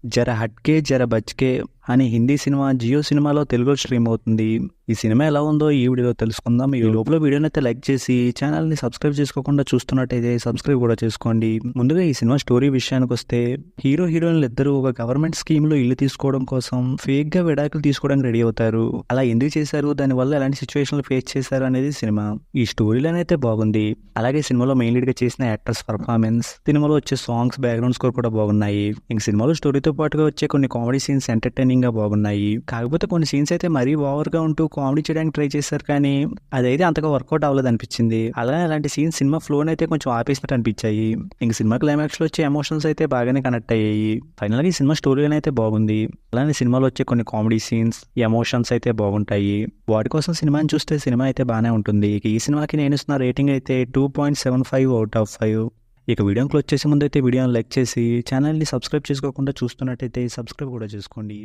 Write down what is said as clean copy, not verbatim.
జర హట్కే జర బచ్కే అనే హిందీ సినిమా జియో సినిమాలో తెలుగులో స్ట్రీమ్ అవుతుంది. ఈ సినిమా ఎలా ఉందో ఈ వీడియోలో తెలుసుకుందాం. ఈ లోపల వీడియోని అయితే లైక్ చేసి ఛానల్ని సబ్స్క్రైబ్ చేసుకోకుండా చూస్తున్నట్టయితే సబ్స్క్రైబ్ కూడా చేసుకోండి. ముందుగా ఈ సినిమా స్టోరీ విషయానికి వస్తే హీరో హీరోయిన్లు ఇద్దరు ఒక గవర్నమెంట్ స్కీమ్ లో ఇల్లు తీసుకోవడం కోసం ఫేక్ గా విడాకులు తీసుకోవడానికి రెడీ అవుతారు. అలా ఎందుకు చేశారు, దాని వల్ల ఎలాంటి సిచ్యువేషన్లు ఫేస్ చేశారు అనేది సినిమా. ఈ స్టోరీ లైన్ అయితే బాగుంది. అలాగే సినిమాలో మెయిన్ లీడ్ గా చేసిన యాక్టర్స్ పర్ఫార్మెన్స్, సినిమాలో వచ్చే సాంగ్స్, బ్యాక్గ్రౌండ్ స్కోర్ కూడా బాగున్నాయి. ఇంక సినిమాలో స్టోరీతో పాటుగా వచ్చే కొన్ని కామెడీ సీన్స్ ఎంటర్టైనింగ్ గా బాగున్నాయి. కాకపోతే కొన్ని సీన్స్ అయితే మరీ ఓవర్ గా ఉంటూ కామెడీ చేయడానికి ట్రై చేశారు, కానీ అదైతే అంతగా వర్కౌట్ అవ్వలేదు అనిపించింది. అలాగే అలాంటి సీన్స్ సినిమా ఫ్లోన్ అయితే కొంచెం ఆపేసినట్టు అనిపించాయి. ఇంక సినిమా క్లైమాక్స్ లో వచ్చే ఎమోషన్స్ అయితే బాగానే కనెక్ట్ అయ్యాయి. ఫైనల్ గా ఈ సినిమా స్టోరీ లైన్ అయితే బాగుంది. అలానే సినిమాలో వచ్చే కొన్ని కామెడీ సీన్స్, ఎమోషన్స్ అయితే బాగుంటాయి. వాటి కోసం సినిమాని చూస్తే సినిమా అయితే బాగానే ఉంటుంది. ఈ సినిమాకి నేను ఇస్తున్న రేటింగ్ అయితే 2.75 అవుట్ ఆఫ్ 5. ఇక వీడియోకి వచ్చేసే ముందు అయితే వీడియోని లైక్ చేసి ఛానల్ని సబ్స్క్రైబ్ చేసుకోకుండా చూస్తున్నట్టయితే సబ్స్క్రైబ్ కూడా చేసుకోండి.